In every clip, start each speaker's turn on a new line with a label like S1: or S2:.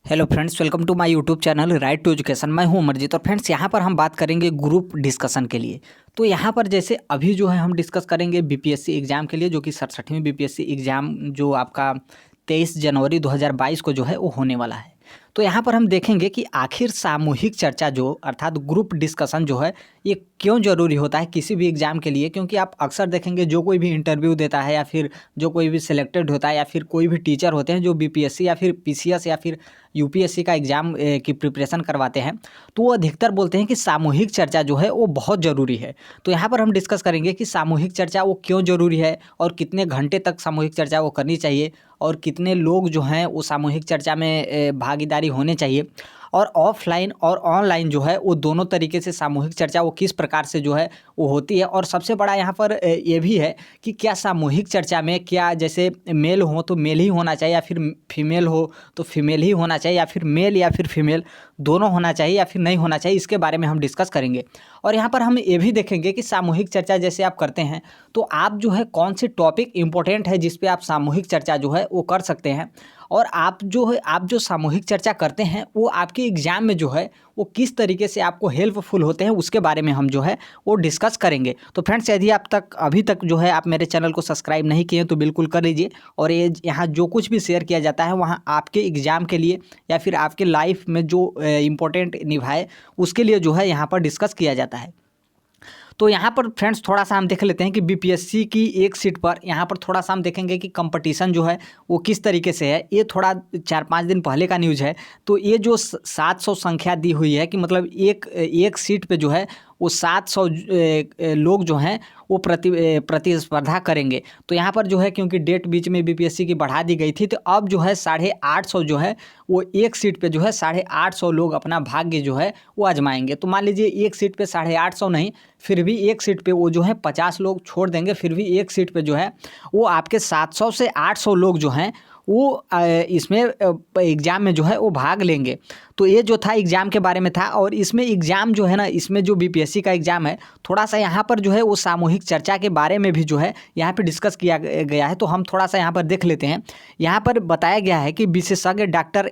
S1: Hello friends, welcome to my YouTube channel right to education. मैं हूं अमरजीत। और friends, यहां पर हम बात करेंगे ग्रुप डिस्कशन के लिए। तो यहां पर जैसे अभी जो है हम डिस्कस करेंगे बीपीएससी एग्ज़ाम के लिए, जो कि 67वीं बीपीएससी एग्ज़ाम जो आपका 23 जनवरी 2022 को जो है वो होने वाला है। तो यहाँ पर हम देखेंगे कि आखिर सामूहिक चर्चा जो अर्थात ग्रुप डिस्कशन जो है ये क्यों ज़रूरी होता है किसी भी एग्ज़ाम के लिए। क्योंकि आप अक्सर देखेंगे जो कोई भी इंटरव्यू देता है या फिर जो कोई भी सिलेक्टेड होता है या फिर कोई भी टीचर होते हैं जो बीपीएससी या फिर पीसीएस या फिर यूपीएससी का एग्ज़ाम की प्रिपरेशन करवाते हैं, तो वो अधिकतर बोलते हैं कि सामूहिक चर्चा जो है वो बहुत ज़रूरी है। तो यहाँ पर हम डिस्कस करेंगे कि सामूहिक चर्चा वो क्यों ज़रूरी है और कितने घंटे तक सामूहिक चर्चा वो करनी चाहिए और कितने लोग जो हैं वो सामूहिक चर्चा में भागीदारी होने चाहिए, और ऑफलाइन और ऑनलाइन जो है वो दोनों तरीके से सामूहिक चर्चा वो किस प्रकार से जो है वो होती है। और सबसे बड़ा यहाँ पर ये भी है कि क्या सामूहिक चर्चा में क्या जैसे मेल हो तो मेल ही होना चाहिए या फिर फीमेल हो तो फीमेल ही होना चाहिए या फिर मेल या फिर फीमेल दोनों होना चाहिए या फिर नहीं होना चाहिए, इसके बारे में हम डिस्कस करेंगे। और यहाँ पर हम ये भी देखेंगे कि सामूहिक चर्चा जैसे आप करते हैं तो आप जो है कौन सी टॉपिक इम्पोर्टेंट है जिस पे आप सामूहिक चर्चा जो है वो कर सकते हैं, और आप जो सामूहिक चर्चा करते हैं वो आपके एग्ज़ाम में जो है वो किस तरीके से आपको हेल्पफुल होते हैं, उसके बारे में हम जो है वो डिस्कस करेंगे। तो फ्रेंड्स, यदि आप अभी तक जो है आप मेरे चैनल को सब्सक्राइब नहीं किए हैं तो बिल्कुल कर लीजिए। और ये यहाँ जो कुछ भी शेयर किया जाता है वहाँ आपके एग्ज़ाम के लिए या फिर आपके लाइफ में जो इम्पोर्टेंट निभाए उसके लिए जो है यहाँ पर डिस्कस किया जाता है। तो यहाँ पर फ्रेंड्स थोड़ा सा हम देख लेते हैं कि बीपीएससी की एक सीट पर यहाँ पर थोड़ा सा हम देखेंगे कि कंपटीशन जो है वो किस तरीके से है। ये थोड़ा 4-5 दिन पहले का न्यूज़ है। तो ये जो 700 संख्या दी हुई है कि मतलब एक सीट पे जो है वो 700 लोग जो हैं वो प्रतिस्पर्धा करेंगे। तो यहाँ पर जो है क्योंकि डेट बीच में बीपीएससी की बढ़ा दी गई थी, तो अब जो है 850 जो है वो एक सीट पे जो है 850 लोग अपना भाग्य जो है वो आजमाएंगे। तो मान लीजिए एक सीट पे 850 नहीं, फिर भी एक सीट पे वो जो है 50 लोग छोड़ देंगे, फिर भी एक सीट पे जो है वो आपके 700 से 800 लोग जो हैं वो इसमें एग्ज़ाम में जो है वो भाग लेंगे। तो ये जो था एग्ज़ाम के बारे में था। और इसमें एग्ज़ाम जो है ना, इसमें जो बीपीएससी का एग्ज़ाम है थोड़ा सा यहाँ पर जो है वो सामूहिक चर्चा के बारे में भी जो है यहाँ पे डिस्कस किया गया है। तो हम थोड़ा सा यहाँ पर देख लेते हैं। यहाँ पर बताया गया है कि विशेषज्ञ डॉक्टर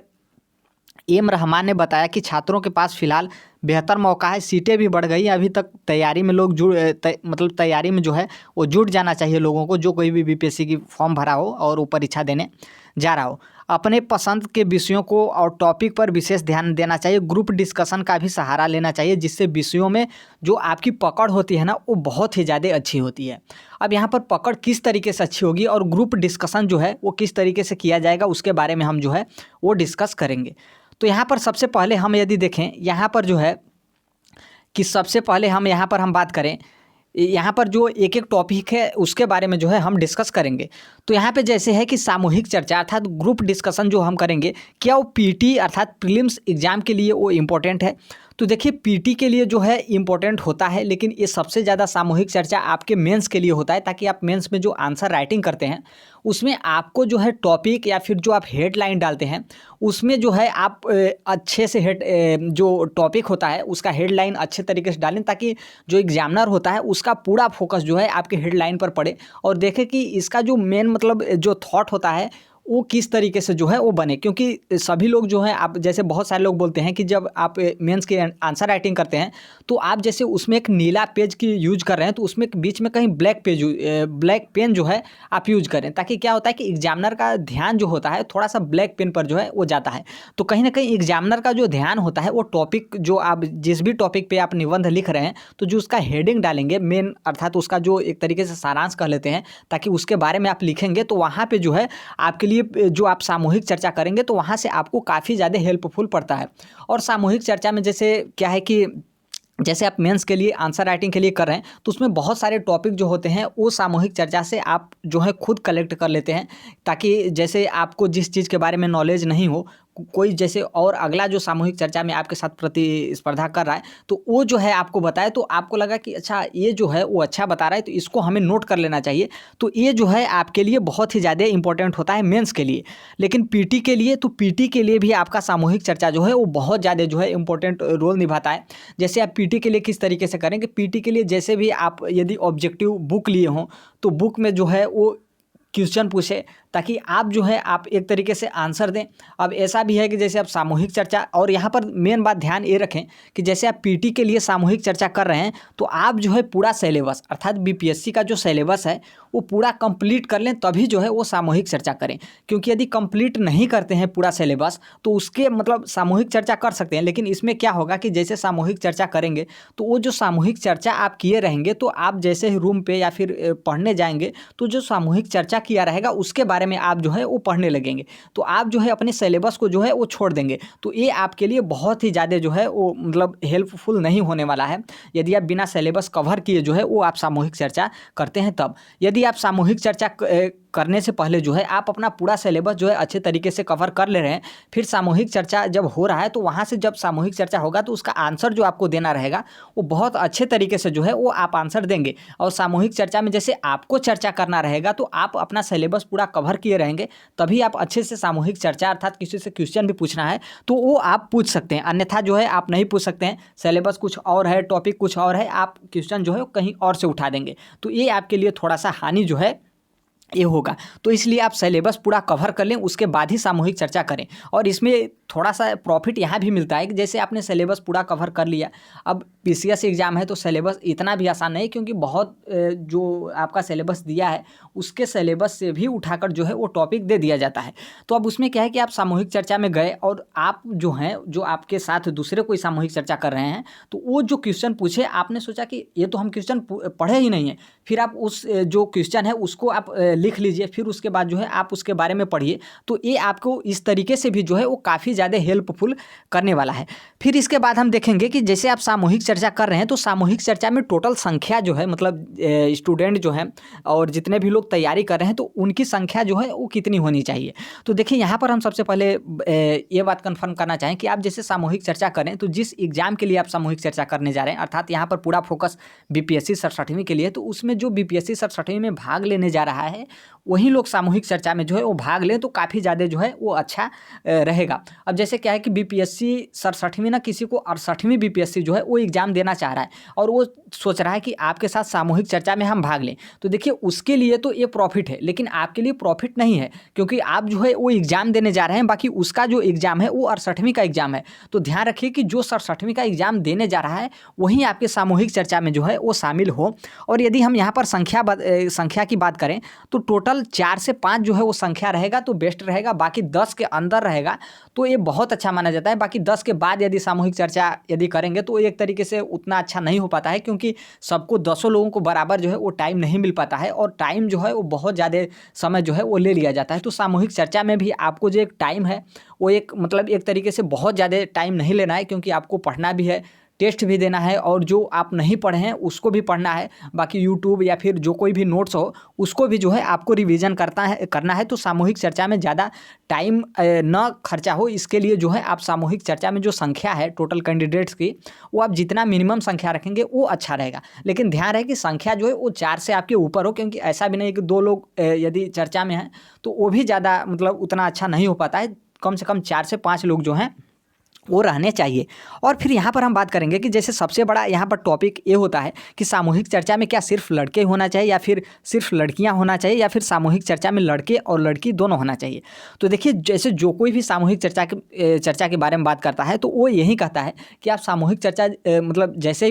S1: एम रहमान ने बताया कि छात्रों के पास फिलहाल बेहतर मौका है, सीटें भी बढ़ गई हैं। अभी तक तैयारी में लोग मतलब तैयारी में जो है वो जुट जाना चाहिए लोगों को, जो कोई भी बीपीएससी की फॉर्म भरा हो और वो परीक्षा देने जा रहा हो। अपने पसंद के विषयों को और टॉपिक पर विशेष ध्यान देना चाहिए। ग्रुप डिस्कशन का भी सहारा लेना चाहिए, जिससे विषयों में जो आपकी पकड़ होती है ना वो बहुत ही ज़्यादा अच्छी होती है। अब यहाँ पर पकड़ किस तरीके से अच्छी होगी और ग्रुप डिस्कशन जो है वो किस तरीके से किया जाएगा उसके बारे में हम जो है वो डिस्कस करेंगे। तो यहाँ पर सबसे पहले हम यदि देखें यहाँ पर जो है कि सबसे पहले हम यहाँ पर हम बात करें, यहाँ पर जो एक एक टॉपिक है उसके बारे में जो है हम डिस्कस करेंगे। तो यहाँ पे जैसे है कि सामूहिक चर्चा अर्थात ग्रुप डिस्कशन जो हम करेंगे, क्या वो पीटी अर्थात प्रीलिम्स एग्ज़ाम के लिए वो इम्पोर्टेंट है। तो देखिए पीटी के लिए जो है इम्पोर्टेंट होता है, लेकिन ये सबसे ज़्यादा सामूहिक चर्चा आपके मेंस के लिए होता है, ताकि आप मेंस में जो आंसर राइटिंग करते हैं उसमें आपको जो है टॉपिक या फिर जो आप हेडलाइन डालते हैं उसमें जो है आप अच्छे से जो टॉपिक होता है उसका हेडलाइन अच्छे तरीके से डालें, ताकि जो एग्जामिनर होता है उसका पूरा फोकस जो है आपके हेडलाइन पर पड़े और देखे कि इसका जो मेन मतलब जो थॉट होता है वो किस तरीके से जो है वो बने। क्योंकि सभी लोग जो हैं, आप जैसे बहुत सारे लोग बोलते हैं कि जब आप मेंस के आंसर राइटिंग करते हैं तो आप जैसे उसमें एक नीला पेज की यूज कर रहे हैं तो उसमें बीच में कहीं ब्लैक पेन जो है आप यूज करें, ताकि क्या होता है कि एग्जामिनर का ध्यान जो होता है थोड़ा सा ब्लैक पेन पर जो है वो जाता है। तो कहीं ना कहीं एग्जामिनर का जो ध्यान होता है वो टॉपिक जो आप जिस भी टॉपिक पर आप निबंध लिख रहे हैं तो जो उसका हेडिंग डालेंगे मेन अर्थात उसका जो एक तरीके से सारांश कह लेते हैं, ताकि उसके बारे में आप लिखेंगे तो वहाँ पर जो है आपके लिए जो आप सामूहिक चर्चा करेंगे तो वहाँ से आपको काफ़ी ज़्यादा हेल्पफुल पड़ता है। और सामूहिक चर्चा में जैसे क्या है कि जैसे आप मेंस के लिए आंसर राइटिंग के लिए कर रहे हैं तो उसमें बहुत सारे टॉपिक जो होते हैं वो सामूहिक चर्चा से आप जो है खुद कलेक्ट कर लेते हैं, ताकि जैसे आपको जिस चीज़ के बारे में नॉलेज नहीं हो, कोई जैसे और अगला जो सामूहिक चर्चा में आपके साथ प्रतिस्पर्धा कर रहा है तो वो जो है आपको बताए तो आपको लगा कि अच्छा ये जो है वो अच्छा बता रहा है तो इसको हमें नोट कर लेना चाहिए। तो ये जो है आपके लिए बहुत ही ज़्यादा इंपॉर्टेंट होता है मेंस के लिए। लेकिन पीटी के लिए, तो पीटी के लिए भी आपका सामूहिक चर्चा जो है वो बहुत ज़्यादा जो है इंपॉर्टेंट रोल निभाता है। जैसे आप पीटी के लिए किस तरीके से करेंगे, पीटी के लिए जैसे भी आप यदि ऑब्जेक्टिव बुक लिए हों तो बुक में जो है वो क्वेश्चन पूछे ताकि आप जो है आप एक तरीके से आंसर दें। अब ऐसा भी है कि जैसे आप सामूहिक चर्चा, और यहाँ पर मेन बात ध्यान ये रखें कि जैसे आप पीटी के लिए सामूहिक चर्चा कर रहे हैं तो आप जो है पूरा सिलेबस अर्थात बीपीएससी का जो सिलेबस है वो पूरा कंप्लीट कर लें, तभी जो है वो सामूहिक चर्चा करें। क्योंकि यदि कंप्लीट नहीं करते हैं पूरा सिलेबस तो उसके मतलब सामूहिक चर्चा कर सकते हैं, लेकिन इसमें क्या होगा कि जैसे सामूहिक चर्चा करेंगे तो वो जो सामूहिक चर्चा आप किए रहेंगे तो आप जैसे ही रूम पे या फिर पढ़ने जाएंगे तो जो सामूहिक चर्चा किया रहेगा उसके बारे में आप जो है वो पढ़ने लगेंगे, तो आप जो है अपने सिलेबस को जो है वो छोड़ देंगे। तो ये आपके लिए बहुत ही ज़्यादा जो है वो मतलब हेल्पफुल नहीं होने वाला है यदि आप बिना सिलेबस कवर किए जो है वो आप सामूहिक चर्चा करते हैं। तब यदि आप सामूहिक चर्चा करने से पहले जो है आप अपना पूरा सिलेबस जो है अच्छे तरीके से कवर कर ले रहे हैं, फिर सामूहिक चर्चा जब हो रहा है तो वहाँ से जब सामूहिक चर्चा होगा तो उसका आंसर जो आपको देना रहेगा वो बहुत अच्छे तरीके से जो है वो आप आंसर देंगे। और सामूहिक चर्चा में जैसे आपको चर्चा करना रहेगा तो आप अपना सिलेबस पूरा कवर किए रहेंगे, तभी आप अच्छे से सामूहिक चर्चा अर्थात किसी से क्वेश्चन भी पूछना है तो वो आप पूछ सकते हैं, अन्यथा जो है आप नहीं पूछ सकते हैं। सिलेबस कुछ और है, टॉपिक कुछ और है, आप क्वेश्चन जो है कहीं और से उठा देंगे, तो ये आपके लिए थोड़ा सा हानि जो है ये होगा। तो इसलिए आप सिलेबस पूरा कवर कर लें, उसके बाद ही सामूहिक चर्चा करें। और इसमें थोड़ा सा प्रॉफिट यहाँ भी मिलता है कि जैसे आपने सिलेबस पूरा कवर कर लिया, अब पीसीएस एग्जाम है तो सिलेबस इतना भी आसान नहीं, क्योंकि बहुत जो आपका सिलेबस दिया है उसके सिलेबस से भी उठाकर जो है वो टॉपिक दे दिया जाता है। तो अब उसमें क्या है कि आप सामूहिक चर्चा में गए और आप जो हैं जो आपके साथ दूसरे कोई सामूहिक चर्चा कर रहे हैं तो वो जो क्वेश्चन पूछे आपने सोचा कि ये तो हम क्वेश्चन पढ़े ही नहीं है, फिर आप उस जो क्वेश्चन है उसको आप लिख लीजिए, फिर उसके बाद जो है आप उसके बारे में पढ़िए। तो ये आपको इस तरीके से भी जो है वो काफ़ी ज़्यादा हेल्पफुल करने वाला है। फिर इसके बाद हम देखेंगे कि जैसे आप सामूहिक चर्चा कर रहे हैं तो सामूहिक चर्चा में टोटल संख्या जो है मतलब स्टूडेंट जो हैं और जितने भी लोग तैयारी कर रहे हैं तो उनकी संख्या जो है वो कितनी होनी चाहिए। तो देखिए यहाँ पर हम सबसे पहले ये बात कन्फर्म करना चाहें कि आप जैसे सामूहिक चर्चा करें तो जिस एग्जाम के लिए आप सामूहिक चर्चा करने जा रहे हैं, अर्थात यहाँ पर पूरा फोकस बीपीएससी 67वीं के लिए, तो उसमें जो बीपीएससी 67वीं में भाग लेने जा रहा है वही लोग सामूहिक चर्चा में जो है वो भाग लें तो काफ़ी ज़्यादा जो है वो अच्छा रहेगा। अब जैसे क्या है कि बीपीएससी 67वीं ना किसी को 68वीं बीपीएससी जो है वो एग्ज़ाम देना चाह रहा है और वो सोच रहा है कि आपके साथ सामूहिक चर्चा में हम भाग लें, तो देखिए उसके लिए तो ये प्रॉफिट है, लेकिन आपके लिए प्रॉफिट नहीं है, क्योंकि आप जो है वो एग्ज़ाम देने जा रहे हैं, बाकी उसका जो एग्ज़ाम है वो 68वीं का एग्ज़ाम है। तो ध्यान रखिए कि जो 67वीं का एग्ज़ाम देने जा रहा है वहीं आपके सामूहिक चर्चा में जो है वो शामिल हो। और यदि हम यहाँ पर संख्या की बात करें तो टोटल 4 से 5 जो है वो संख्या रहेगा तो बेस्ट रहेगा, बाकी 10 के अंदर रहेगा तो ये बहुत अच्छा माना जाता है। बाकी 10 के बाद यदि सामूहिक चर्चा यदि करेंगे तो एक तरीके से उतना अच्छा नहीं हो पाता है, क्योंकि सबको 10 लोगों को बराबर जो है वो टाइम नहीं मिल पाता है और टाइम जो है वो बहुत ज़्यादा समय जो है वो ले लिया जाता है। तो सामूहिक चर्चा में भी आपको जो एक टाइम है वो एक मतलब एक तरीके से बहुत ज़्यादा टाइम नहीं लेना है, क्योंकि आपको पढ़ना भी है, टेस्ट भी देना है और जो आप नहीं पढ़े हैं उसको भी पढ़ना है, बाकी यूट्यूब या फिर जो कोई भी नोट्स हो उसको भी जो है आपको रिवीजन करना है। तो सामूहिक चर्चा में ज़्यादा टाइम न खर्चा हो, इसके लिए जो है आप सामूहिक चर्चा में जो संख्या है टोटल कैंडिडेट्स की वो आप जितना मिनिमम संख्या रखेंगे वो अच्छा रहेगा। लेकिन ध्यान रहे कि संख्या जो है वो 4 से आपके ऊपर हो, क्योंकि ऐसा भी नहीं कि 2 लोग यदि चर्चा में हैं तो वो भी ज़्यादा मतलब उतना अच्छा नहीं हो पाता है, कम से कम 4 से 5 लोग जो हैं वो रहने चाहिए। और फिर यहाँ पर हम बात करेंगे कि जैसे सबसे बड़ा यहाँ पर टॉपिक ये होता है कि सामूहिक चर्चा में क्या सिर्फ लड़के होना चाहिए या फिर सिर्फ लड़कियाँ होना चाहिए या फिर सामूहिक चर्चा में लड़के और लड़की दोनों होना चाहिए। तो देखिए जैसे जो कोई भी सामूहिक चर्चा के बारे में बात करता है तो वो यही कहता है कि आप सामूहिक चर्चा मतलब जैसे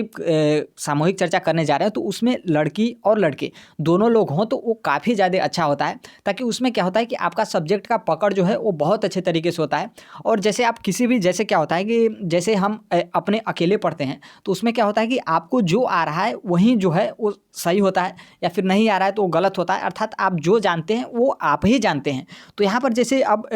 S1: सामूहिक चर्चा करने जा रहे हैं तो उसमें लड़की और लड़के दोनों लोग हों तो वो काफ़ी ज़्यादा अच्छा होता है, ताकि उसमें क्या होता है कि आपका सब्जेक्ट का पकड़ जो है वो बहुत अच्छे तरीके से होता है। और जैसे आप किसी भी जैसे क्या होता है कि जैसे हम अपने अकेले पढ़ते हैं तो उसमें क्या होता है कि आपको जो आ रहा है वही जो है वो सही होता है, या फिर नहीं आ रहा है तो वो गलत होता है, अर्थात आप जो जानते हैं वो आप ही जानते हैं। तो यहाँ पर जैसे अब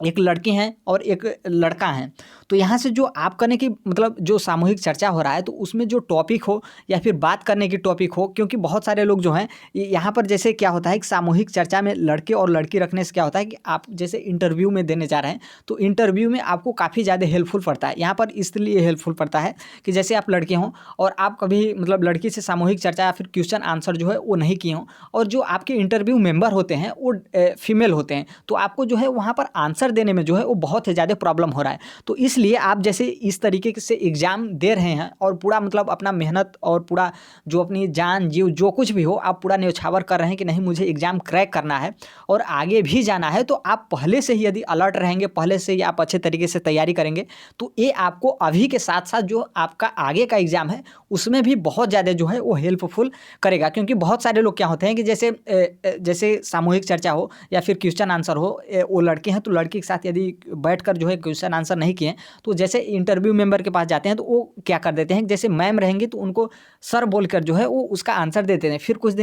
S1: एक लड़की हैं और एक लड़का हैं, तो यहाँ से जो आप करने की मतलब जो सामूहिक चर्चा हो रहा है तो उसमें जो टॉपिक हो या फिर बात करने की टॉपिक हो, क्योंकि बहुत सारे लोग जो हैं यहाँ पर जैसे क्या होता है कि सामूहिक चर्चा में लड़के और लड़की रखने से क्या होता है कि आप जैसे इंटरव्यू में देने जा रहे हैं तो इंटरव्यू में आपको काफ़ी ज़्यादा हेल्पफुल पड़ता है। यहाँ पर इसलिए हेल्पफुल पड़ता है कि जैसे आप लड़के हों और आप कभी मतलब लड़की से सामूहिक चर्चा या फिर क्वेश्चन आंसर जो है वो नहीं किए हों और जो आपके इंटरव्यू मेंबर होते हैं वो फीमेल होते हैं, तो आपको जो है वहाँ पर आंसर आंसर देने में जो है वो बहुत ही ज़्यादा प्रॉब्लम हो रहा है। तो इसलिए आप जैसे इस तरीके से एग्ज़ाम दे रहे हैं और पूरा मतलब अपना मेहनत और पूरा जो अपनी जान जीव जो कुछ भी हो आप पूरा न्यौछावर कर रहे हैं कि नहीं मुझे एग्ज़ाम क्रैक करना है और आगे भी जाना है, तो आप पहले से ही यदि अलर्ट रहेंगे, पहले से ही आप अच्छे तरीके से तैयारी करेंगे, तो ये आपको अभी के साथ साथ जो आपका आगे का एग्ज़ाम है उसमें भी बहुत ज़्यादा जो है वो हेल्पफुल करेगा। क्योंकि बहुत सारे लोग क्या होते हैं कि जैसे सामूहिक चर्चा हो या फिर क्वेश्चन आंसर हो, वो लड़के हैं तो लड़की के साथ यदि बैठकर जो है क्वेश्चन आंसर नहीं किए तो जैसे इंटरव्यू मेंबर के पास जाते हैं तो वो क्या कर देते हैं, जैसे मैम रहेंगी तो उनको सर बोलकर जो है वो उसका आंसर देते हैं। फिर कुछ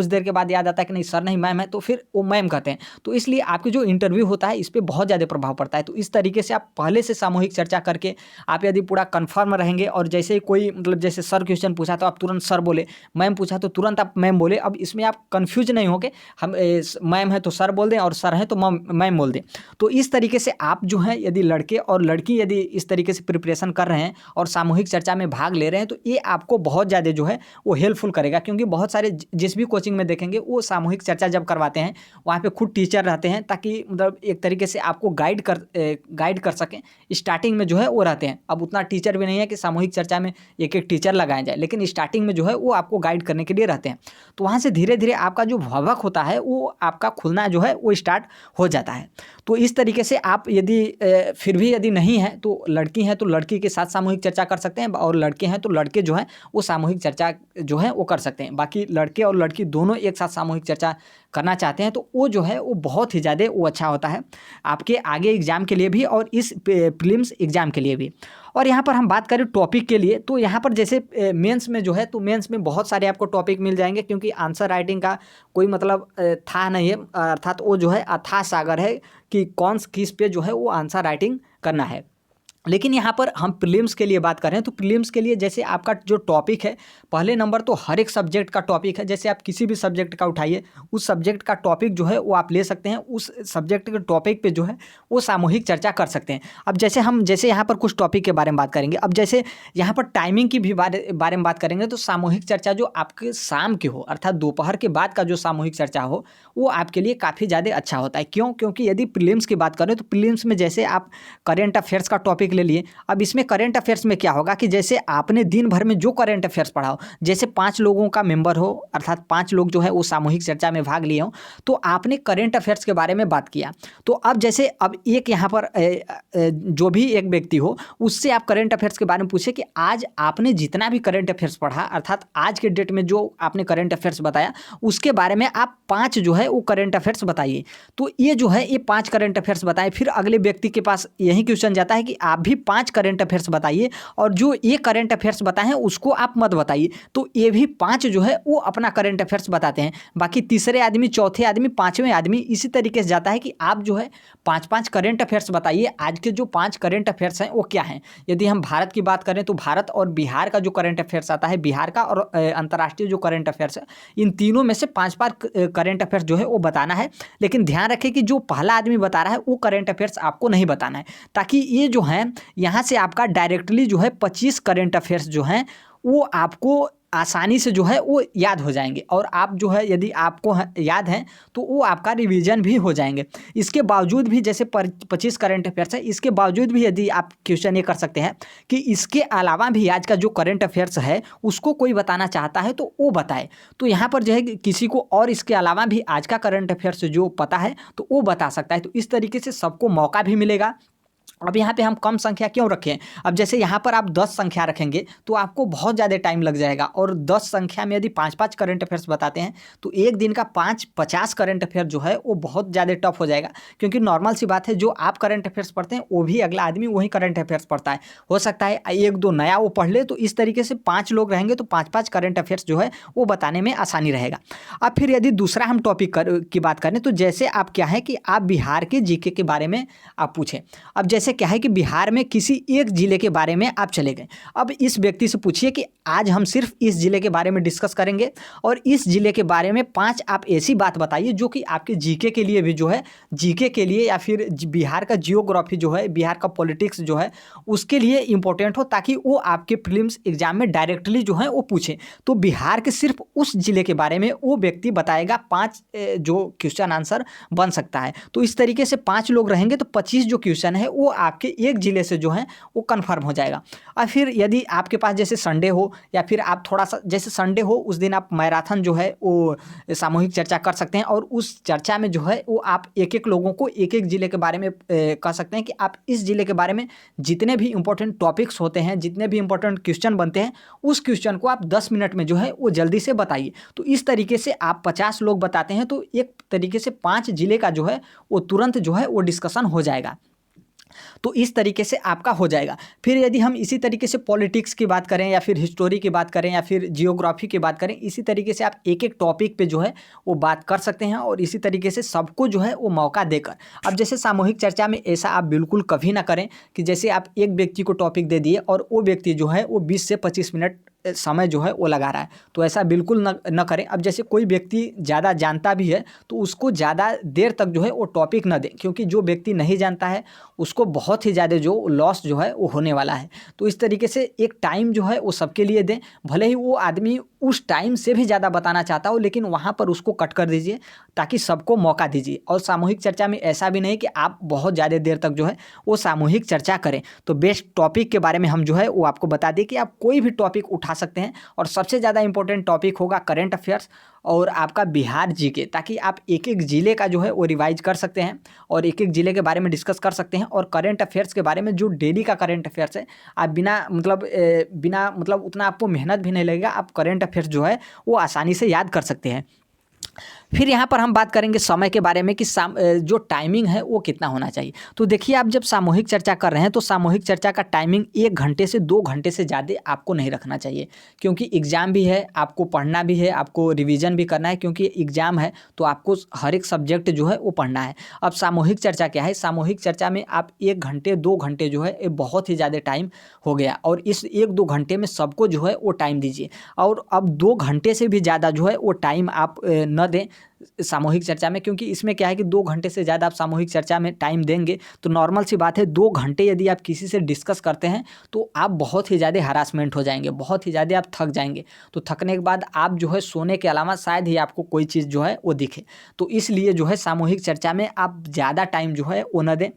S1: देर के बाद याद आता है कि नहीं सर नहीं मैम है, तो फिर वो मैम कहते हैं। तो इसलिए आपकी जो इंटरव्यू होता है इस पर बहुत ज़्यादा प्रभाव पड़ता है। तो इस तरीके से आप पहले से सामूहिक चर्चा करके आप यदि पूरा कन्फर्म रहेंगे और जैसे ही कोई मतलब जैसे सर क्वेश्चन पूछा तो आप तुरंत सर बोले, मैम पूछा तो तुरंत आप मैम बोले। अब इसमें आप कन्फ्यूज नहीं हो के हम मैम है तो सर बोल दें और सर है तो मैम बोल दें। तो इस तरीके से आप जो है यदि लड़के और लड़की यदि इस तरीके से प्रिपरेशन कर रहे हैं और सामूहिक चर्चा में भाग ले रहे हैं तो ये आपको बहुत ज़्यादा जो है वो हेल्पफुल करेगा। क्योंकि बहुत सारे जिस भी कोचिंग में देखेंगे वो सामूहिक चर्चा जब करवाते हैं वहाँ पे खुद टीचर रहते हैं ताकि मतलब एक तरीके से आपको गाइड कर सकें। स्टार्टिंग में जो है वो रहते हैं, अब उतना टीचर भी नहीं है कि सामूहिक चर्चा में एक एक टीचर लगाया जाए, लेकिन स्टार्टिंग में जो है वो आपको गाइड करने के लिए रहते हैं। तो वहाँ से धीरे धीरे आपका जो भवक होता है वो आपका खुलना जो है वो स्टार्ट हो जाता है। तो इस तरीके से आप यदि फिर भी यदि नहीं है तो लड़की हैं तो लड़की के साथ सामूहिक चर्चा कर सकते हैं और लड़के हैं तो लड़के जो हैं वो सामूहिक चर्चा जो है वो कर सकते हैं। बाकी लड़के और लड़की दोनों एक साथ सामूहिक चर्चा करना चाहते हैं तो वो जो है वो बहुत ही ज़्यादा वो अच्छा होता है आपके आगे एग्ज़ाम के लिए भी और इस प्रीलिम्स एग्ज़ाम के लिए भी। और यहाँ पर हम बात करें टॉपिक के लिए तो यहाँ पर जैसे मेंस में जो है तो मेंस में बहुत सारे आपको टॉपिक मिल जाएंगे क्योंकि आंसर राइटिंग का कोई मतलब था नहीं है, अर्थात वो जो है अथाह सागर है कि कौन किस पे जो है वो आंसर राइटिंग करना है। लेकिन यहाँ पर हम प्रीलिम्स के लिए बात करें तो प्रीलिम्स के लिए जैसे आपका जो टॉपिक है पहले नंबर तो हर एक सब्जेक्ट का टॉपिक है। जैसे आप किसी भी सब्जेक्ट का उठाइए उस सब्जेक्ट का टॉपिक जो है वो आप ले सकते हैं, उस सब्जेक्ट के टॉपिक पे जो है वो सामूहिक चर्चा कर सकते हैं। अब जैसे यहाँ पर कुछ टॉपिक के बारे में बात करेंगे। अब जैसे यहाँ पर टाइमिंग की भी बारे में बात करेंगे तो सामूहिक चर्चा जो आपके शाम की हो अर्थात दोपहर के बाद का जो सामूहिक चर्चा हो वो आपके लिए काफ़ी ज़्यादा अच्छा होता है। क्यों? क्योंकि यदि प्रीलिम्स की बात करें तो प्रीलिम्स में जैसे आप करेंट अफेयर्स का टॉपिक ले लिए। अब इसमें करंट अफेयर्स में क्या होगा कि जैसे आपने दिन भर में जो करंट अफेयर्स पढ़ा हो, जैसे 5 लोगों का मेंबर हो अर्थात 5 लोग जो है वो सामूहिक चर्चा में भाग लिए हो तो आपने करंट अफेयर्स के बारे में बात किया। तो अब जैसे अब एक यहाँ पर जो भी एक व्यक्ति हो उससे आप करंट अफेयर्स के बारे में पूछे कि आज आपने जितना भी करंट अफेयर्स पढ़ा अर्थात आज के डेट में जो आपने करंट अफेयर्स बताया उसके बारे में आप 5 जो है वो करंट अफेयर्स बताइए। तो ये जो है ये 5 करंट अफेयर्स बताए। फिर अगले व्यक्ति के पास यही क्वेश्चन जाता है कि आप भी 5 करंट अफेयर्स बताइए और जो ये करंट अफेयर्स बताए हैं उसको आप मत बताइए। तो ये भी 5 जो है वो अपना करंट अफेयर्स बताते हैं। बाकी तीसरे आदमी, चौथे आदमी, 5वें आदमी इसी तरीके से जाता है कि आप जो है 5-5 करंट अफेयर्स बताइए। आज के जो 5 करंट अफेयर्स हैं वो क्या हैं। यदि हम भारत की बात करें तो भारत और बिहार का जो करंट अफेयर्स आता है, बिहार का और अंतर्राष्ट्रीय जो करंट अफेयर्स है, इन तीनों में से 5-5 करंट अफेयर्स जो है वो बताना है। लेकिन ध्यान रखें कि जो पहला आदमी बता रहा है वो करंट अफेयर्स आपको नहीं बताना है, ताकि ये जो है यहाँ से आपका डायरेक्टली जो है 25 करंट अफेयर्स जो हैं वो आपको आसानी से जो है वो याद हो जाएंगे और आप जो है यदि आपको याद हैं तो वो आपका रिवीजन भी हो जाएंगे। इसके बावजूद भी जैसे 25 करंट अफेयर्स है, इसके बावजूद भी यदि आप क्वेश्चन ये कर सकते हैं कि इसके अलावा भी आज का जो करंट अफेयर्स है उसको कोई बताना चाहता है तो वो बताए। तो यहाँ पर जो है किसी को और इसके अलावा भी आज का करंट अफेयर्स जो पता है तो वो बता सकता है। तो इस तरीके से सबको मौका भी मिलेगा। अब यहाँ पे हम कम संख्या क्यों रखें? अब जैसे यहाँ पर आप 10 संख्या रखेंगे तो आपको बहुत ज़्यादा टाइम लग जाएगा और 10 संख्या में यदि 5-5 करंट अफेयर्स बताते हैं तो एक दिन का 50 करंट अफेयर जो है वो बहुत ज़्यादा टफ हो जाएगा। क्योंकि नॉर्मल सी बात है, जो आप करंट अफेयर्स पढ़ते हैं वो भी अगला आदमी वही करंट अफेयर्स पढ़ता है। हो सकता है 1-2 नया वो पढ़ ले। तो इस तरीके से 5 लोग रहेंगे तो 5-5 करंट अफेयर्स जो है वो बताने में आसानी रहेगा। अब फिर यदि दूसरा हम टॉपिक की बात करें तो जैसे आप क्या है कि आप बिहार के जीके के बारे में आप पूछें। अब जैसे क्या है कि बिहार में किसी एक ज़िले के बारे में आप चले गए। अब इस व्यक्ति से पूछिए कि आज हम सिर्फ इस ज़िले के बारे में डिस्कस करेंगे और इस ज़िले के बारे में 5 आप ऐसी बात बताइए जो कि आपके जीके के लिए भी जो है, जीके के लिए या फिर बिहार का जियोग्राफी जो है, बिहार का पॉलिटिक्स जो है उसके लिए इम्पोर्टेंट हो, ताकि वो आपके प्रीलिम्स एग्जाम में डायरेक्टली जो है वो पूछे। तो बिहार के सिर्फ उस ज़िले के बारे में वो व्यक्ति बताएगा, 5 जो क्वेश्चन आंसर बन सकता है। तो इस तरीके से 5 लोग रहेंगे तो 25 जो क्वेश्चन है वो आपके एक ज़िले से जो है वो कन्फर्म हो जाएगा। और फिर यदि आपके पास जैसे संडे हो या फिर आप थोड़ा सा जैसे संडे हो उस दिन आप मैराथन जो है वो सामूहिक चर्चा कर सकते हैं, और उस चर्चा में जो है वो आप एक एक लोगों को एक एक ज़िले के बारे में कह सकते हैं कि आप इस ज़िले के बारे में जितने भी इंपॉर्टेंट टॉपिक्स होते हैं, जितने भी इंपॉर्टेंट क्वेश्चन बनते हैं, उस क्वेश्चन को आप 10 मिनट में जो है वो जल्दी से बताइए। तो इस तरीके से आप 50 लोग बताते हैं तो एक तरीके से 5 ज़िले का जो है वो तुरंत जो है वो डिस्कशन हो जाएगा। तो इस तरीके से आपका हो जाएगा। फिर यदि हम इसी तरीके से पॉलिटिक्स की बात करें या फिर हिस्टोरी की बात करें या फिर जियोग्राफी की बात करें, इसी तरीके से आप एक एक टॉपिक पे जो है वो बात कर सकते हैं और इसी तरीके से सबको जो है वो मौका देकर। अब जैसे सामूहिक चर्चा में ऐसा आप बिल्कुल कभी ना करें कि जैसे आप एक व्यक्ति को टॉपिक दे दिए और वो व्यक्ति जो है वो 20 से 25 मिनट समय जो है वो लगा रहा है, तो ऐसा बिल्कुल न करें। अब जैसे कोई व्यक्ति ज़्यादा जानता भी है तो उसको ज़्यादा देर तक जो है वो टॉपिक न दें, क्योंकि जो व्यक्ति नहीं जानता है उसको बहुत ही ज़्यादा जो लॉस जो है वो होने वाला है। तो इस तरीके से एक टाइम जो है वो सबके लिए दें, भले ही वो आदमी उस टाइम से भी ज़्यादा बताना चाहता हो, लेकिन वहाँ पर उसको कट कर दीजिए ताकि सबको मौका दीजिए। और सामूहिक चर्चा में ऐसा भी नहीं कि आप बहुत ज़्यादा देर तक जो है वो सामूहिक चर्चा करें। तो बेस्ट टॉपिक के बारे में हम जो है वो आपको बता दें कि आप कोई भी टॉपिक उठा सकते हैं, और सबसे ज़्यादा इंपॉर्टेंट टॉपिक होगा करंट अफेयर्स और आपका बिहार जीके, ताकि आप एक एक ज़िले का जो है वो रिवाइज कर सकते हैं और एक एक ज़िले के बारे में डिस्कस कर सकते हैं। और करंट अफेयर्स के बारे में जो डेली का करंट अफेयर्स है, आप बिना मतलब उतना आपको मेहनत भी नहीं लगेगा, आप करंट अफेयर्स जो है वो आसानी से याद कर सकते हैं। फिर यहाँ पर हम बात करेंगे समय के बारे में कि जो टाइमिंग है वो कितना होना चाहिए। तो देखिए, आप जब सामूहिक चर्चा कर रहे हैं तो सामूहिक चर्चा का टाइमिंग 1 घंटे से 2 घंटे से ज़्यादा आपको नहीं रखना चाहिए, क्योंकि एग्ज़ाम भी है, आपको पढ़ना भी है, आपको रिवीजन भी करना है, क्योंकि एग्ज़ाम है तो आपको हर एक सब्जेक्ट जो है वो पढ़ना है। अब सामूहिक चर्चा क्या है, सामूहिक चर्चा में आप 1 घंटे 2 घंटे जो है ये बहुत ही ज़्यादा टाइम हो गया, और इस 1-2 घंटे में सबको जो है वो टाइम दीजिए। और अब 2 घंटे से भी ज़्यादा जो है वो टाइम आप न दें सामूहिक चर्चा में, क्योंकि इसमें क्या है कि 2 घंटे से ज़्यादा आप सामूहिक चर्चा में टाइम देंगे तो नॉर्मल सी बात है 2 घंटे यदि आप किसी से डिस्कस करते हैं तो आप बहुत ही ज़्यादा हरासमेंट हो जाएंगे, बहुत ही ज़्यादा आप थक जाएंगे। तो थकने के बाद आप जो है सोने के अलावा शायद ही आपको कोई चीज़ जो है वो दिखे। तो इसलिए जो है सामूहिक चर्चा में आप ज़्यादा टाइम जो है वो न दें,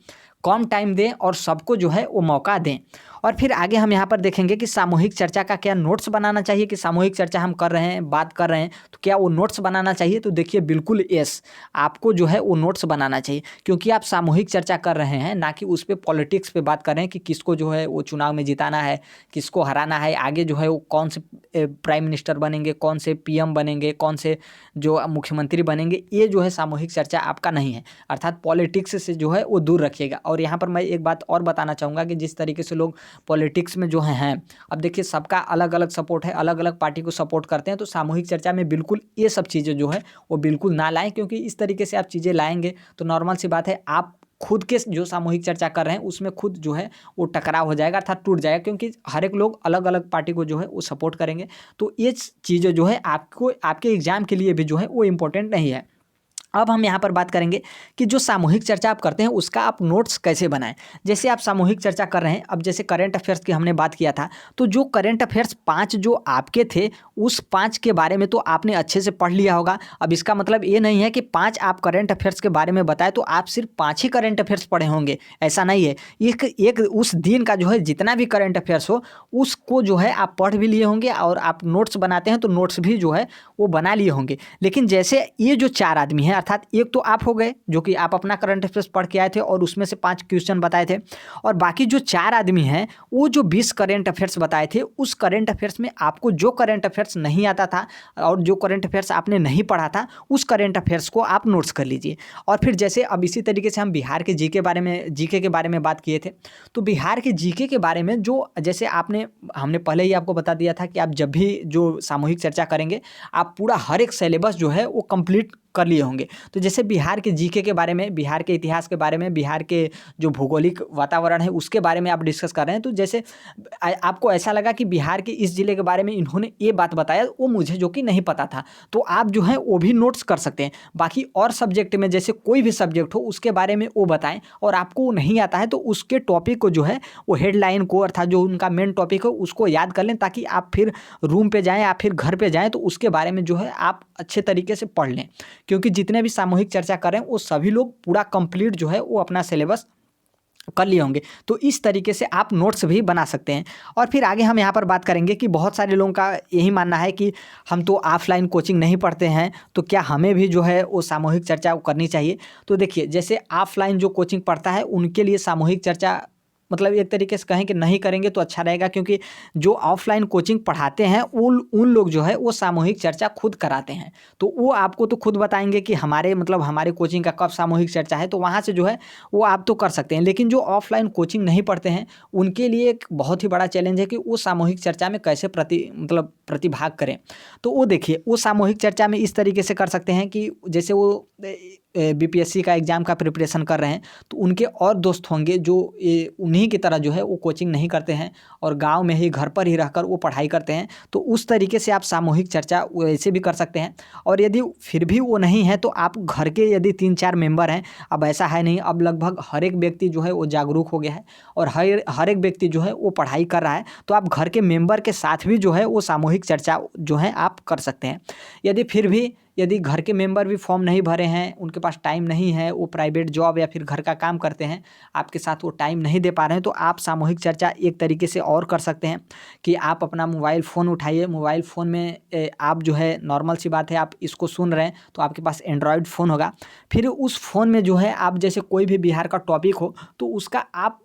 S1: कम टाइम दें और सबको जो है वो मौका दें। और फिर आगे हम यहाँ पर देखेंगे कि सामूहिक चर्चा का क्या नोट्स बनाना चाहिए, कि सामूहिक चर्चा हम कर रहे हैं, बात कर रहे हैं, तो क्या वो नोट्स बनाना चाहिए। तो देखिए बिल्कुल यस, आपको जो है वो नोट्स बनाना चाहिए, क्योंकि आप सामूहिक चर्चा कर रहे हैं, ना कि उस पर पॉलिटिक्स पे बात कर रहे हैं कि किसको जो है वो चुनाव में जिताना है, किसको हराना है, आगे जो है वो कौन से प्राइम मिनिस्टर बनेंगे, कौन से पीएम बनेंगे, कौन से जो मुख्यमंत्री बनेंगे। ये जो है सामूहिक चर्चा आपका नहीं है, अर्थात पॉलिटिक्स से जो है वो दूर रखिएगा। और यहाँ पर मैं एक बात और बताना चाहूँगा कि जिस तरीके से लोग पॉलिटिक्स में जो हैं, अब देखिए सबका अलग अलग सपोर्ट है, अलग अलग पार्टी को सपोर्ट करते हैं, तो सामूहिक चर्चा में बिल्कुल ये सब चीज़ें जो है वो बिल्कुल ना लाएं, क्योंकि इस तरीके से आप चीज़ें लाएंगे तो नॉर्मल सी बात है आप खुद के जो सामूहिक चर्चा कर रहे हैं उसमें खुद जो है वो टकराव हो जाएगा, अर्थात टूट जाएगा, क्योंकि हर एक लोग अलग अलग पार्टी को जो है वो सपोर्ट करेंगे। तो ये चीज़ें जो है आपको आपके एग्जाम के लिए भी जो है वो इम्पोर्टेंट नहीं है। अब हम यहाँ पर बात करेंगे कि जो सामूहिक चर्चा आप करते हैं उसका आप नोट्स कैसे बनाएं। जैसे आप सामूहिक चर्चा कर रहे हैं, अब जैसे करंट अफेयर्स की हमने बात किया था, तो जो करंट अफेयर्स 5 जो आपके थे उस 5 के बारे में तो आपने अच्छे से पढ़ लिया होगा। अब इसका मतलब ये नहीं है कि 5 आप करंट अफेयर्स के बारे में बताएं तो आप सिर्फ 5 ही करंट अफेयर्स पढ़े होंगे, ऐसा नहीं है। एक उस दिन का जो है जितना भी करंट अफेयर्स हो उसको जो है आप पढ़ भी लिए होंगे, और आप नोट्स बनाते हैं तो नोट्स भी जो है वो बना लिए होंगे। लेकिन जैसे ये जो 4 आदमी हैं, अर्थात एक तो आप हो गए जो कि आप अपना करंट अफेयर्स पढ़ के आए थे और उसमें से 5 क्वेश्चन बताए थे, और बाकी जो 4 आदमी हैं वो जो 20 करंट अफेयर्स बताए थे, उस करंट अफेयर्स में आपको जो करंट अफेयर्स नहीं आता था और जो करंट अफेयर्स आपने नहीं पढ़ा था उस करंट अफेयर्स को आप नोट्स कर लीजिए। और फिर जैसे अब इसी तरीके से हम बिहार के जीके के बारे में बात किए थे, तो बिहार के जीके के बारे में जो जैसे हमने पहले ही आपको बता दिया था कि आप जब भी जो सामूहिक चर्चा करेंगे आप पूरा हर एक सिलेबस जो है वो कंप्लीट कर लिए होंगे। तो जैसे बिहार के जीके के बारे में, बिहार के इतिहास के बारे में, बिहार के जो भौगोलिक वातावरण है उसके बारे में आप डिस्कस कर रहे हैं, तो जैसे आपको ऐसा लगा कि बिहार के इस ज़िले के बारे में इन्होंने ये बात बताया, वो मुझे जो कि नहीं पता था, तो आप जो है वो भी नोट्स कर सकते हैं। बाकी और सब्जेक्ट में जैसे कोई भी सब्जेक्ट हो उसके बारे में वो बताएं, और आपको वो नहीं आता है तो उसके टॉपिक को जो है वो हेडलाइन को, अर्थात जो उनका मेन टॉपिक हो उसको याद कर लें, ताकि आप फिर रूम पे जाएँ या फिर घर पे जाएँ तो उसके बारे में जो है आप अच्छे तरीके से पढ़ लें। क्योंकि जितने भी सामूहिक चर्चा करें वो सभी लोग पूरा कंप्लीट जो है वो अपना सिलेबस कर लिए होंगे। तो इस तरीके से आप नोट्स भी बना सकते हैं। और फिर आगे हम यहाँ पर बात करेंगे कि बहुत सारे लोगों का यही मानना है कि हम तो ऑफलाइन कोचिंग नहीं पढ़ते हैं, तो क्या हमें भी जो है वो सामूहिक चर्चा करनी चाहिए। तो देखिए, जैसे ऑफलाइन जो कोचिंग पढ़ता है उनके लिए सामूहिक चर्चा मतलब एक तरीके से कहें कि नहीं करेंगे तो अच्छा रहेगा, क्योंकि जो ऑफलाइन कोचिंग पढ़ाते हैं उन लोग जो है वो सामूहिक चर्चा खुद कराते हैं। तो वो आपको तो खुद बताएंगे कि हमारे मतलब हमारे कोचिंग का कब सामूहिक चर्चा है, तो वहाँ से जो है वो आप तो कर सकते हैं। लेकिन जो ऑफलाइन कोचिंग नहीं पढ़ते हैं उनके लिए एक बहुत ही बड़ा चैलेंज है कि वो सामूहिक चर्चा में कैसे प्रतिभाग करें। तो वो देखिए, वो सामूहिक चर्चा में इस तरीके से कर सकते हैं कि जैसे वो बीपीएससी का एग्ज़ाम का प्रिपरेशन कर रहे हैं, तो उनके और दोस्त होंगे जो उन्हीं की तरह जो है वो कोचिंग नहीं करते हैं और गांव में ही घर पर ही रहकर वो पढ़ाई करते हैं। तो उस तरीके से आप सामूहिक चर्चा वैसे भी कर सकते हैं। और यदि फिर भी वो नहीं है तो आप घर के यदि 3-4 मेंबर हैं, अब ऐसा है नहीं, अब लगभग हर एक व्यक्ति जो है वो जागरूक हो गया है और हर एक व्यक्ति जो है वो पढ़ाई कर रहा है, तो आप घर के मेंबर के साथ भी जो है वो सामूहिक चर्चा जो है आप कर सकते हैं। यदि फिर भी यदि घर के मेंबर भी फॉर्म नहीं भरे हैं, उनके पास टाइम नहीं है, वो प्राइवेट जॉब या फिर घर का काम करते हैं, आपके साथ वो टाइम नहीं दे पा रहे हैं, तो आप सामूहिक चर्चा एक तरीके से और कर सकते हैं कि आप अपना मोबाइल फ़ोन उठाइए। मोबाइल फ़ोन में आप जो है, नॉर्मल सी बात है, आप इसको सुन रहे हैं तो आपके पास एंड्रॉयड फ़ोन होगा। फिर उस फ़ोन में जो है आप जैसे कोई भी बिहार का टॉपिक हो तो उसका आप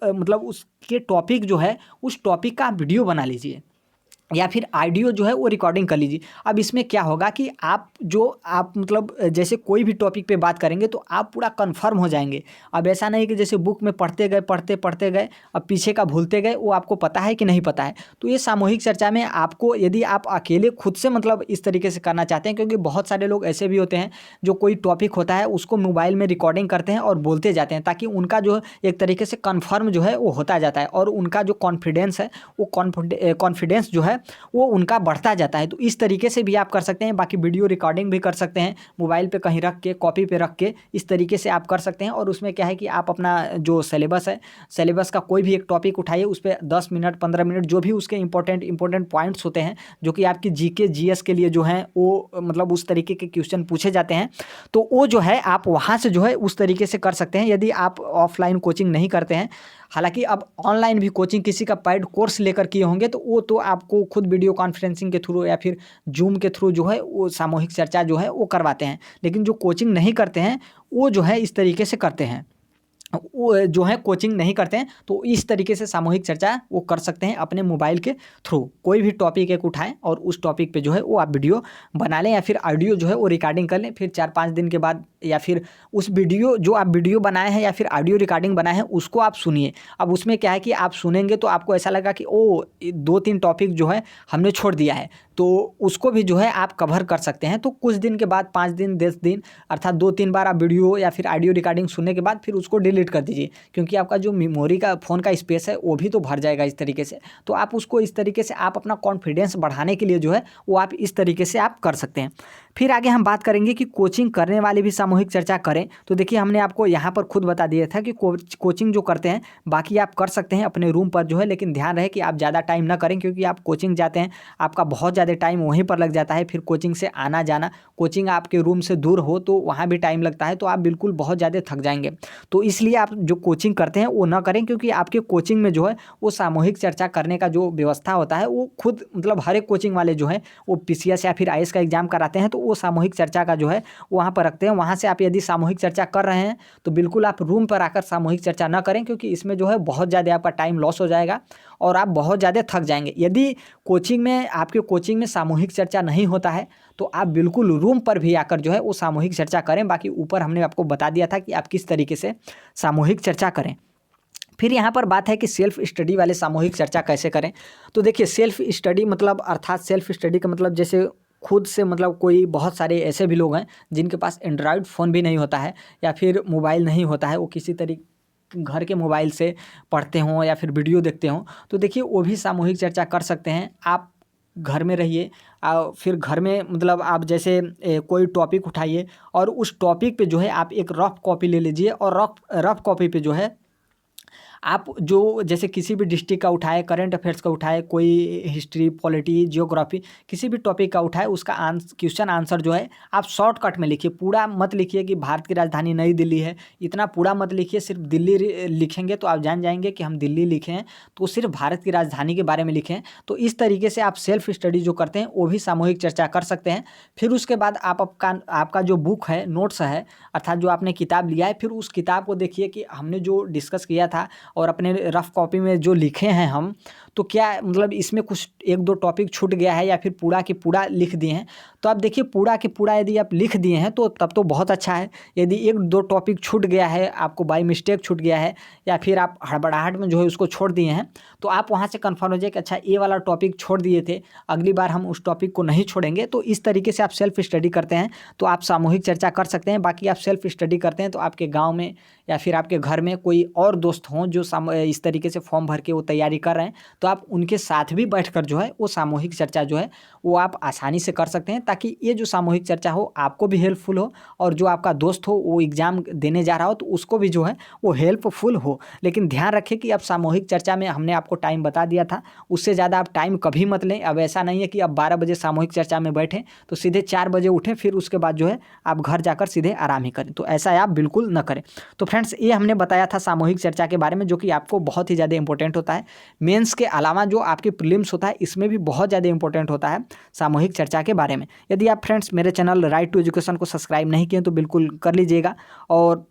S1: मतलब उसके टॉपिक जो है उस टॉपिक का आप वीडियो बना लीजिए या फिर ऑडियो जो है वो रिकॉर्डिंग कर लीजिए। अब इसमें क्या होगा कि आप मतलब जैसे कोई भी टॉपिक पे बात करेंगे तो आप पूरा कंफर्म हो जाएंगे। अब ऐसा नहीं कि जैसे बुक में पढ़ते गए अब पीछे का भूलते गए, वो आपको पता है कि नहीं पता है। तो ये सामूहिक चर्चा में आपको, यदि आप अकेले खुद से मतलब इस तरीके से करना चाहते हैं, क्योंकि बहुत सारे लोग ऐसे भी होते हैं जो कोई टॉपिक होता है उसको मोबाइल में रिकॉर्डिंग करते हैं और बोलते जाते हैं, ताकि उनका जो एक तरीके से कन्फर्म जो है वो होता जाता है और उनका जो कॉन्फिडेंस है वो कॉन्फिडेंस जो है वो उनका बढ़ता जाता है। तो इस तरीके से भी आप कर सकते हैं। बाकी वीडियो रिकॉर्डिंग भी कर सकते हैं, मोबाइल पे कहीं रख के, कॉपी पे रख के, इस तरीके से आप कर सकते हैं। और उसमें क्या है कि आप अपना जो सिलेबस है, सिलेबस का कोई भी एक टॉपिक उठाइए, उस पर 10 मिनट 15 मिनट जो भी उसके इंपॉर्टेंट पॉइंट्स होते हैं जो कि आपकी जीके जीएस के लिए जो हैं वो मतलब उस तरीके के क्वेश्चन पूछे जाते हैं, तो वो जो है आप वहाँ से जो है उस तरीके से कर सकते हैं यदि आप ऑफलाइन कोचिंग नहीं करते हैं। हालांकि अब ऑनलाइन भी कोचिंग किसी का पेड कोर्स लेकर किए होंगे तो वो तो आपको खुद वीडियो कॉन्फ्रेंसिंग के थ्रू या फिर जूम के थ्रू जो है वो सामूहिक चर्चा जो है वो करवाते हैं। लेकिन जो कोचिंग नहीं करते हैं वो जो है इस तरीके से करते हैं, वो जो है कोचिंग नहीं करते हैं, तो इस तरीके से सामूहिक चर्चा वो कर सकते हैं अपने मोबाइल के थ्रू। कोई भी टॉपिक एक उठाएं और उस टॉपिक पे जो है वो आप वीडियो बना लें या फिर ऑडियो जो है वो रिकॉर्डिंग कर लें। फिर 4-5 दिन के बाद या फिर उस वीडियो जो आप वीडियो बनाए हैं या फिर ऑडियो रिकॉर्डिंग बनाए हैं उसको आप सुनिए। अब उसमें क्या है कि आप सुनेंगे तो आपको ऐसा लगा कि ओ 2-3 टॉपिक जो है हमने छोड़ दिया है, तो उसको भी जो है आप कवर कर सकते हैं। तो कुछ दिन के बाद 5 दिन 10 दिन अर्थात 2-3 बार आप वीडियो या फिर ऑडियो रिकॉर्डिंग सुनने के बाद फिर उसको डिलीट कर दीजिए, क्योंकि आपका जो मेमोरी का फ़ोन का स्पेस है वो भी तो भर जाएगा इस तरीके से। तो आप उसको इस तरीके से आप अपना कॉन्फिडेंस बढ़ाने के लिए जो है वो आप इस तरीके से आप कर सकते हैं। फिर आगे हम बात करेंगे कि कोचिंग करने वाले भी सामूहिक चर्चा करें। तो देखिए, हमने आपको यहाँ पर खुद बता दिया था कि कोचिंग जो करते हैं बाकी आप कर सकते हैं अपने रूम पर जो है, लेकिन ध्यान रहे कि आप ज़्यादा टाइम ना करें, क्योंकि आप कोचिंग जाते हैं आपका बहुत ज़्यादा टाइम वहीं पर लग जाता है। फिर कोचिंग से आना जाना, कोचिंग आपके रूम से दूर हो तो वहाँ भी टाइम लगता है, तो आप बिल्कुल बहुत ज़्यादा थक जाएंगे। तो इसलिए आप जो कोचिंग करते हैं वो ना करें, क्योंकि आपके कोचिंग में जो है वो सामूहिक चर्चा करने का जो व्यवस्था होता है वो खुद मतलब हर एक कोचिंग वाले जो है वो पीसीएस या फिर आईएएस का एग्जाम कराते हैं, तो वो सामूहिक चर्चा का जो है वहाँ पर रखते हैं। वहाँ से आप यदि सामूहिक चर्चा कर रहे हैं तो बिल्कुल आप रूम पर आकर सामूहिक चर्चा ना करें, क्योंकि इसमें जो है बहुत ज़्यादा आपका टाइम लॉस हो जाएगा और आप बहुत ज़्यादा थक जाएंगे। यदि आपके कोचिंग में सामूहिक चर्चा नहीं होता है तो आप बिल्कुल रूम पर भी आकर जो है वो सामूहिक चर्चा करें। बाकी ऊपर हमने आपको बता दिया था कि आप किस तरीके से सामूहिक चर्चा करें। फिर यहाँ पर बात है कि सेल्फ स्टडी वाले सामूहिक चर्चा कैसे करें। तो देखिए, सेल्फ स्टडी मतलब अर्थात सेल्फ स्टडी का मतलब जैसे खुद से मतलब कोई बहुत सारे ऐसे भी लोग हैं जिनके पास एंड्रॉयड फ़ोन भी नहीं होता है या फिर मोबाइल नहीं होता है, वो किसी तरीके घर के मोबाइल से पढ़ते हों या फिर वीडियो देखते हों, तो देखिए वो भी सामूहिक चर्चा कर सकते हैं। आप घर में रहिए, फिर घर में मतलब आप जैसे कोई टॉपिक उठाइए और उस टॉपिक पे जो है आप एक रफ कॉपी ले लीजिए और रफ कॉपी पे जो है आप जो जैसे किसी भी डिस्ट्रिक्ट का उठाए, करंट अफेयर्स का उठाए, कोई हिस्ट्री, पॉलिटी, जियोग्राफी, किसी भी टॉपिक का उठाए, उसका क्वेश्चन आंसर जो है आप शॉर्टकट में लिखिए। पूरा मत लिखिए कि भारत की राजधानी नई दिल्ली है, इतना पूरा मत लिखिए। सिर्फ दिल्ली लिखेंगे तो आप जान जाएंगे कि हम दिल्ली लिखे हैं, तो सिर्फ भारत की राजधानी के बारे में लिखें। तो इस तरीके से आप सेल्फ स्टडी जो करते हैं वो भी सामूहिक चर्चा कर सकते हैं। फिर उसके बाद आप आपका जो बुक है, नोट्स है, अर्थात जो आपने किताब लिया है, फिर उस किताब को देखिए कि हमने जो डिस्कस किया था और अपने रफ कॉपी में जो लिखे हैं हम, तो क्या मतलब इसमें कुछ एक दो टॉपिक छूट गया है या फिर पूरा की पूरा लिख दिए हैं। तो आप देखिए पूरा की पूरा यदि आप लिख दिए हैं तो तब तो बहुत अच्छा है। यदि एक दो टॉपिक छूट गया है, आपको बाय मिस्टेक छूट गया है या फिर आप हड़बड़ाहट में जो है उसको छोड़ दिए हैं, तो आप वहाँ से कन्फर्म हो जाए कि अच्छा ये वाला टॉपिक छोड़ दिए थे, अगली बार हम उस टॉपिक को नहीं छोड़ेंगे। तो इस तरीके से आप सेल्फ स्टडी करते हैं तो आप सामूहिक चर्चा कर सकते हैं। बाकी आप सेल्फ स्टडी करते हैं तो आपके गाँव में या फिर आपके घर में कोई और दोस्त हों जो इस तरीके से फॉर्म भर के वो तैयारी कर रहे हैं, तो आप उनके साथ भी बैठकर जो है वो सामूहिक चर्चा जो है वो आप आसानी से कर सकते हैं, ताकि ये जो सामूहिक चर्चा हो आपको भी हेल्पफुल हो और जो आपका दोस्त हो वो एग्ज़ाम देने जा रहा हो तो उसको भी जो है वो हेल्पफुल हो। लेकिन ध्यान रखें कि अब सामूहिक चर्चा में हमने आपको टाइम बता दिया था, उससे ज़्यादा आप टाइम कभी मत लें। अब ऐसा नहीं है कि अब 12 बजे सामूहिक चर्चा में बैठें तो सीधे 4 बजे उठें, फिर उसके बाद जो है आप घर जाकर सीधे आराम ही करें, तो ऐसा आप बिल्कुल न करें। तो फ्रेंड्स ये हमने बताया था सामूहिक चर्चा के बारे में, जो कि आपको बहुत ही ज़्यादा इंपॉर्टेंट होता है। मेंस के अलावा जो आपके प्रीलिम्स होता है इसमें भी बहुत ज़्यादा इंपॉर्टेंट होता है सामूहिक चर्चा के बारे में। यदि आप फ्रेंड्स मेरे चैनल राइट टू एजुकेशन को सब्सक्राइब नहीं किए तो बिल्कुल कर लीजिएगा, और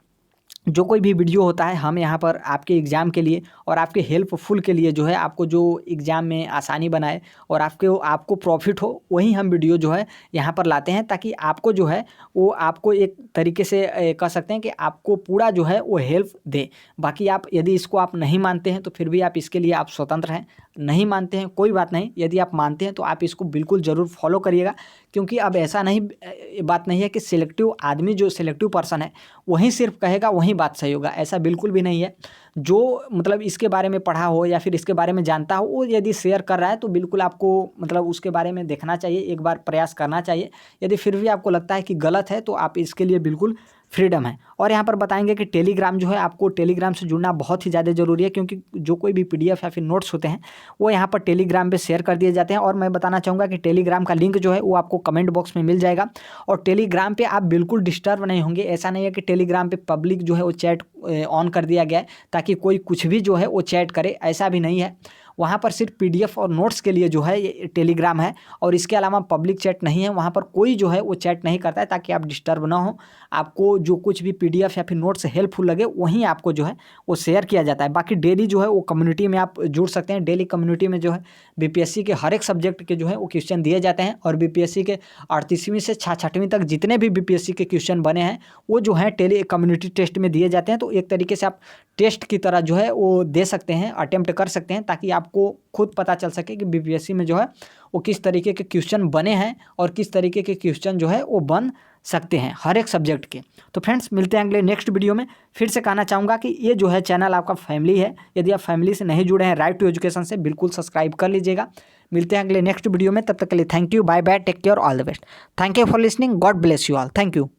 S1: जो कोई भी वीडियो होता है हम यहाँ पर आपके एग्ज़ाम के लिए और आपके हेल्पफुल के लिए जो है, आपको जो एग्ज़ाम में आसानी बनाए और आपको प्रॉफिट हो, वही हम वीडियो जो है यहाँ पर लाते हैं, ताकि आपको जो है वो आपको एक तरीके से कह सकते हैं कि आपको पूरा जो है वो हेल्प दे। बाकी आप यदि इसको आप नहीं मानते हैं तो फिर भी आप इसके लिए आप स्वतंत्र हैं, नहीं मानते हैं कोई बात नहीं। यदि आप मानते हैं तो आप इसको बिल्कुल ज़रूर फॉलो करिएगा, क्योंकि अब ऐसा नहीं बात नहीं है कि सिलेक्टिव आदमी जो सिलेक्टिव पर्सन है वही सिर्फ कहेगा वही बात सही होगा, ऐसा बिल्कुल भी नहीं है। जो मतलब इसके बारे में पढ़ा हो या फिर इसके बारे में जानता हो, वो यदि शेयर कर रहा है तो बिल्कुल आपको मतलब उसके बारे में देखना चाहिए, एक बार प्रयास करना चाहिए। यदि फिर भी आपको लगता है कि गलत है तो आप इसके लिए बिल्कुल फ्रीडम है। और यहाँ पर बताएंगे कि टेलीग्राम जो है, आपको टेलीग्राम से जुड़ना बहुत ही ज़्यादा ज़रूरी है, क्योंकि जो कोई भी PDF या फिर नोट्स होते हैं वो यहाँ पर टेलीग्राम पे शेयर कर दिए जाते हैं। और मैं बताना चाहूँगा कि टेलीग्राम का लिंक जो है वो आपको कमेंट बॉक्स में मिल जाएगा। और टेलीग्राम पे आप बिल्कुल डिस्टर्ब नहीं होंगे। ऐसा नहीं है कि टेलीग्राम पे पब्लिक जो है वो चैट ऑन कर दिया गया है ताकि कोई कुछ भी जो है वो चैट करे, ऐसा भी नहीं है। वहाँ पर सिर्फ PDF और नोट्स के लिए जो है ये टेलीग्राम है, और इसके अलावा पब्लिक चैट नहीं है। वहाँ पर कोई जो है वो चैट नहीं करता है, ताकि आप डिस्टर्ब ना हो। आपको जो कुछ भी PDF या फिर नोट्स हेल्पफुल लगे वहीं आपको जो है वो शेयर किया जाता है। बाकी डेली जो है वो कम्युनिटी में आप जुड़ सकते हैं। डेली कम्युनिटी में जो है BPSC के हर एक सब्जेक्ट के जो है वो क्वेश्चन दिए जाते हैं, और BPSC के 38वीं से 66वीं तक जितने भी BPSC के क्वेश्चन बने हैं वो जो है टेली कम्युनिटी टेस्ट में दिए जाते हैं। तो एक तरीके से आप टेस्ट की तरह जो है वो दे सकते हैं, अटेम्प्ट कर सकते हैं, ताकि आपको खुद पता चल सके कि BPSC में जो है वो किस तरीके के क्वेश्चन बने हैं और किस तरीके के क्वेश्चन जो है वो बन सकते हैं हर एक सब्जेक्ट के। तो फ्रेंड्स मिलते हैं अगले नेक्स्ट वीडियो में। फिर से कहना चाहूँगा कि ये जो है चैनल आपका फैमिली है, यदि आप फैमिली से नहीं जुड़े हैं राइट टू एजुकेशन से, बिल्कुल सब्सक्राइब कर लीजिएगा। मिलते हैं अगले नेक्स्ट वीडियो में, तब तक के लिए thank you, bye bye, take care, all the best. Thank you for listening, God bless you all, thank you.